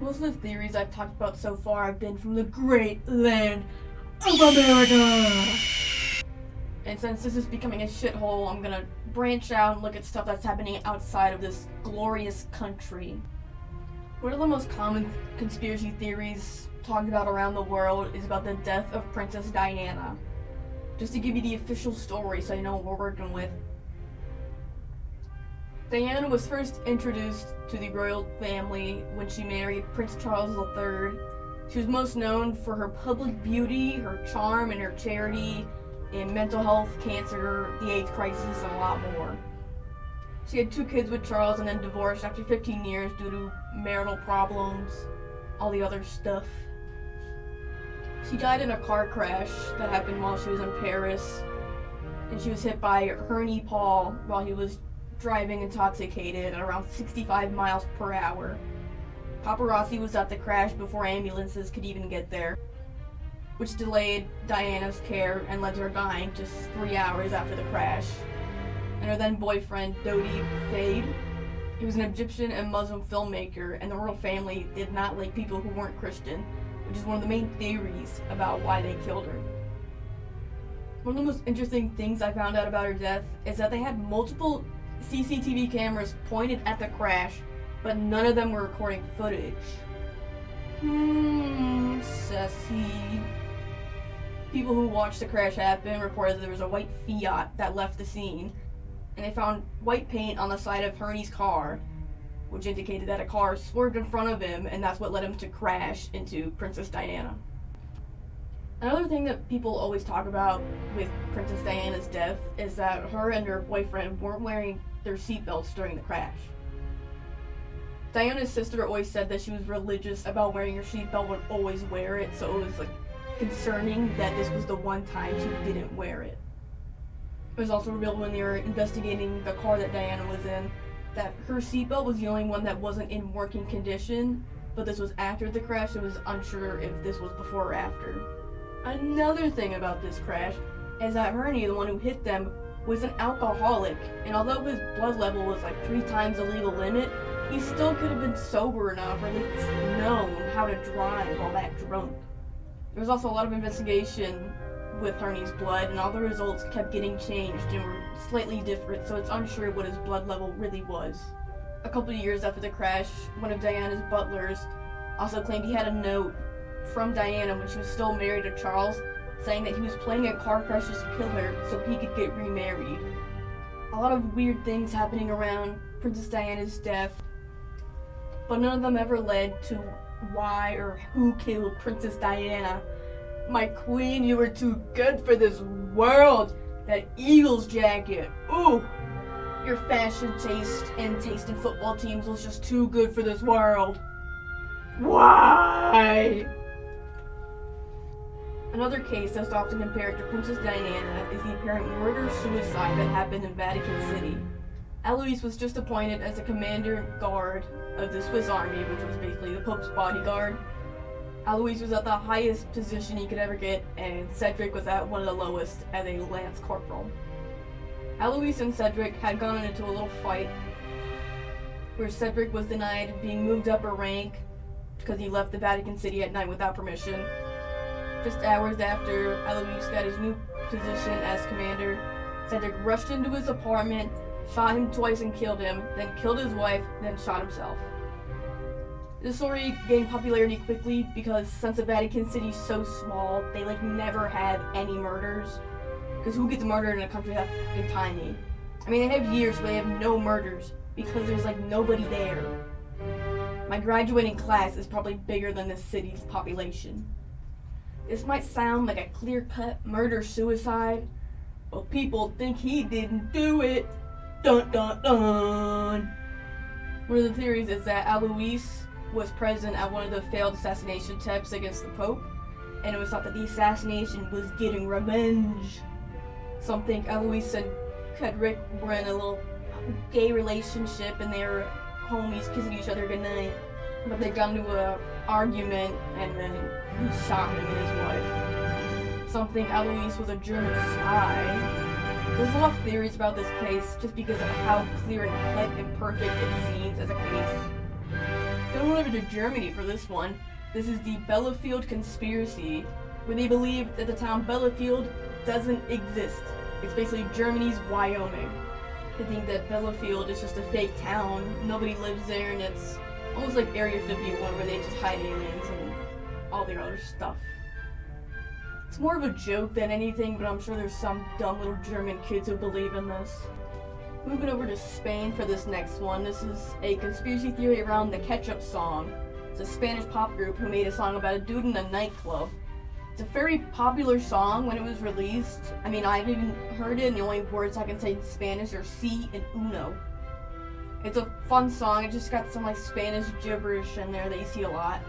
Most of the theories I've talked about so far have been from the great land of America. And since this is becoming a shithole, I'm gonna branch out and look at stuff that's happening outside of this glorious country. One of the most common conspiracy theories talked about around the world is about the death of Princess Diana. Just to give you the official story so you know what we're working with. Diana was first introduced to the royal family when she married Prince Charles III. She was most known for her public beauty, her charm, and her charity in mental health, cancer, the AIDS crisis, and a lot more. She had 2 kids with Charles and then divorced after 15 years due to marital problems, all the other stuff. She died in a car crash that happened while she was in Paris, and she was hit by Ernie Paul while he was driving intoxicated at around 65 miles per hour. Paparazzi was at the crash before ambulances could even get there, which delayed Diana's care and led to her dying just 3 hours after the crash. And her then boyfriend, Dodi Fayed, he was an Egyptian and Muslim filmmaker, and the royal family did not like people who weren't Christian, which is one of the main theories about why they killed her. One of the most interesting things I found out about her death is that they had multiple CCTV cameras pointed at the crash, but none of them were recording footage. Sassy. People who watched the crash happen reported that there was a white Fiat that left the scene, and they found white paint on the side of Hernie's car, which indicated that a car swerved in front of him, and that's what led him to crash into Princess Diana. Another thing that people always talk about with Princess Diana's death is that her and her boyfriend weren't wearing their seatbelts during the crash. Diana's sister always said that she was religious about wearing her seatbelt, would always wear it, so it was concerning that this was the one time she didn't wear it. It was also revealed when they were investigating the car that Diana was in that her seatbelt was the only one that wasn't in working condition, but this was after the crash. It was unsure if this was before or after. Another thing about this crash is that Hernie, the one who hit them, was an alcoholic, and although his blood level was 3 times the legal limit, he still could have been sober enough, or at least known how to drive while that drunk. There was also a lot of investigation with Hernie's blood, and all the results kept getting changed and were slightly different, so it's unsure what his blood level really was. A couple of years after the crash, one of Diana's butlers also claimed he had a note from Diana when she was still married to Charles, saying that he was planning a car crash to kill her so he could get remarried. A lot of weird things happening around Princess Diana's death, but none of them ever led to why or who killed Princess Diana. My queen, you were too good for this world. That Eagles jacket, ooh! Your fashion taste and taste in football teams was just too good for this world. Why? Another case that's often compared to Princess Diana is the apparent murder-suicide that happened in Vatican City. Alois was just appointed as the commander-in-guard of the Swiss army, which was basically the Pope's bodyguard. Alois was at the highest position he could ever get, and Cedric was at one of the lowest as a lance corporal. Alois and Cedric had gone into a little fight where Cedric was denied being moved up a rank because he left the Vatican City at night without permission. Just hours after Alois got his new position as commander, Cedric rushed into his apartment, shot him twice and killed him, then killed his wife, then shot himself. This story gained popularity quickly because since the Vatican City's so small, they never have any murders. Because who gets murdered in a country that fucking tiny? I mean, they have years, but they have no murders because there's nobody there. My graduating class is probably bigger than the city's population. This might sound like a clear-cut murder-suicide, but people think he didn't do it. Dun dun dun! One of the theories is that Alois was present at one of the failed assassination attempts against the Pope, and it was thought that the assassination was getting revenge. Some think Alois and Cedric were in a little gay relationship and they were homies kissing each other goodnight, but they got into an argument and then he shot him and his wife. Some think Alois was a German spy. There's a lot of theories about this case just because of how clear and cut and perfect it seems as a case. The only Moving over to Germany for this one, this is the Bielefeld conspiracy, where they believe that the town Bielefeld doesn't exist. It's basically Germany's Wyoming. They think that Bielefeld is just a fake town, nobody lives there, and it's almost like Area 51 where they just hide aliens and all their other stuff. It's more of a joke than anything, but I'm sure there's some dumb little German kids who believe in this. Moving over to Spain for this next one, this is a conspiracy theory around the Ketchup Song. It's a Spanish pop group who made a song about a dude in a nightclub. It's a very popular song when it was released. I mean, I haven't even heard it, and the only words I can say in Spanish are si and uno. It's a fun song, it just got some like Spanish gibberish in there that you see a lot.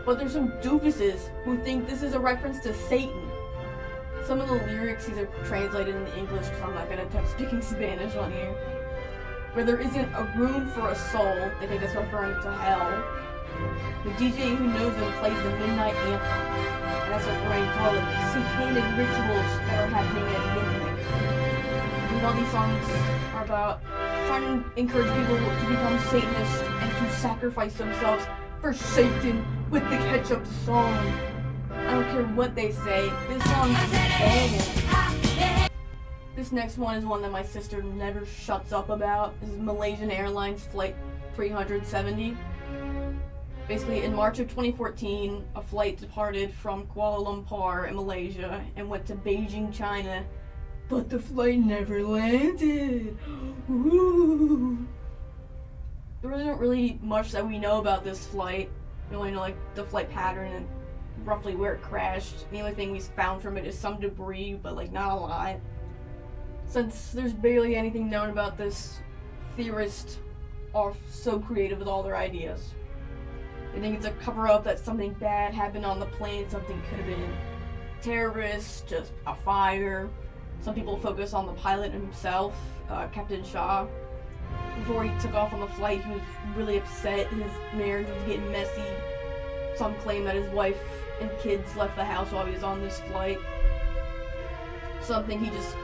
But there's some doofuses who think this is a reference to Satan. Some of the lyrics, these are translated into English because I'm not gonna attempt speaking Spanish on here. Where there isn't a room for a soul, they think it's referring to hell. The DJ who knows them plays the midnight anthem, and that's referring to all the satanic rituals that are happening at midnight. And all these songs are about trying to encourage people to become Satanists and to sacrifice themselves for Satan with the Ketchup Song. I don't care what they say, this song is banging. This next one is one that my sister never shuts up about. This is Malaysian Airlines Flight 370. Basically, in March of 2014, a flight departed from Kuala Lumpur in Malaysia and went to Beijing, China, but the flight never landed. Ooh. There isn't really much that we know about this flight. We only know like the flight pattern and roughly where it crashed. The only thing we found from it is some debris, but like not a lot. Since there's barely anything known about this, theorists are so creative with all their ideas. They think it's a cover-up that something bad happened on the plane, something could have been terrorists, just a fire. Some people focus on the pilot himself, Captain Shaw. Before he took off on the flight, he was really upset. His marriage was getting messy. Some claim that his wife and kids left the house while he was on this flight. Some think he just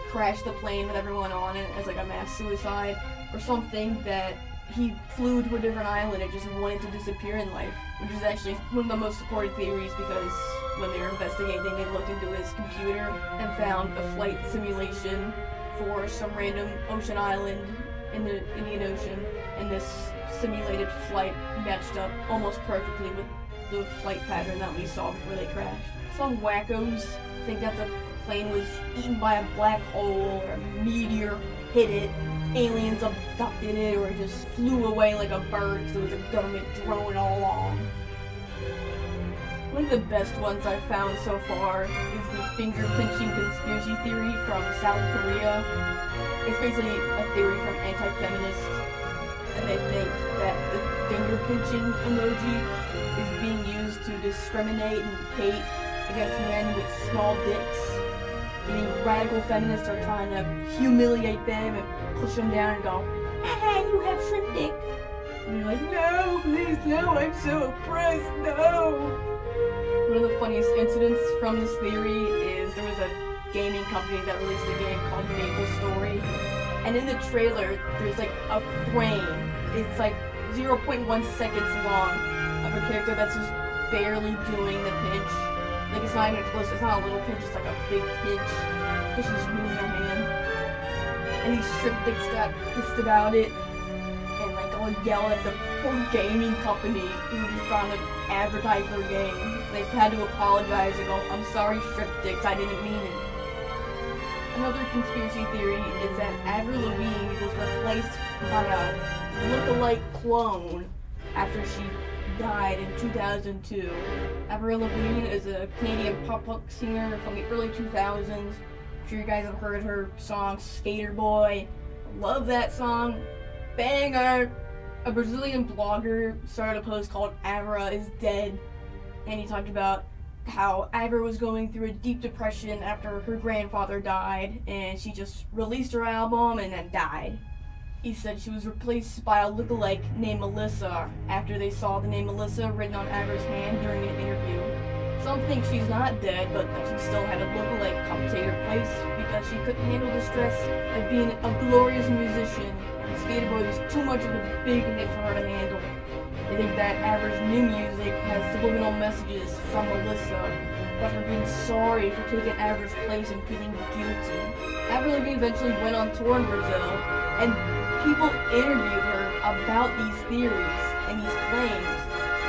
crashed the plane with everyone on it as like a mass suicide, or something that he flew to a different island and just wanted to disappear in life, which is actually one of the most supported theories because when they were investigating, they looked into his computer and found a flight simulation for some random ocean island in the Indian Ocean, and this simulated flight matched up almost perfectly with the flight pattern that we saw before they crashed. Some wackos think that the plane was eaten by a black hole or a meteor hit it, aliens abducted it, or it just flew away like a bird because it was a government drone all along. One of the best ones I've found so far is the finger-pinching conspiracy theory from South Korea. It's basically a theory from anti-feminists, and they think that the finger-pinching emoji is being used to discriminate and hate against men with small dicks. Meaning radical feminists are trying to humiliate them and push them down and go, haha, you have shrimp dick. And you're like, no, please, no, I'm so oppressed, no. One of the funniest incidents from this theory is there was a gaming company that released a game called Maple Story. And in the trailer, there's like a frame. It's like 0.1 seconds long of a character that's just barely doing the pinch. Like it's not even close, it's not a little pinch, it's like a big pinch. Because she's just moving her hand. And these strip dicks got pissed about it. And like all yell at the poor gaming company who was just trying to advertise their game. They had to apologize and go, I'm sorry strip dicks, I didn't mean it. Another conspiracy theory is that Avril Lavigne was replaced by a look-alike clone after she died in 2002. Avril Lavigne is a Canadian pop-punk singer from the early 2000s. I'm sure you guys have heard her song Skater Boy. Love that song. Banger! A Brazilian blogger started a post called Avra is Dead, and he talked about how Avra was going through a deep depression after her grandfather died, and she just released her album and then died. He said she was replaced by a lookalike named Melissa after they saw the name Melissa written on Avra's hand during an interview. Some think she's not dead, but that she still had a lookalike come take her place because she couldn't handle the stress of being a glorious musician, and Skater Boy was too much of a big hit for her to handle. They think that Avril's new music has subliminal messages from Melissa about her being sorry for taking Avril's place and feeling guilty. Avril Lavigne eventually went on tour in Brazil, and people interviewed her about these theories and these claims.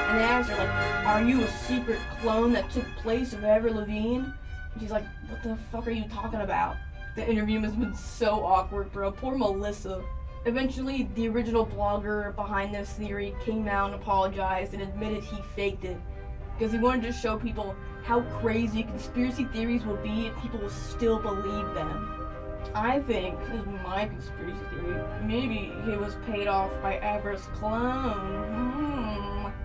And they asked her, like, are you a secret clone that took place of Avril Lavigne? And she's like, what the fuck are you talking about? The interview has been so awkward, bro. Poor Melissa. Eventually, the original blogger behind this theory came out and apologized and admitted he faked it, because he wanted to show people how crazy conspiracy theories will be if people will still believe them. I think, this is my conspiracy theory, maybe he was paid off by Avril's clone.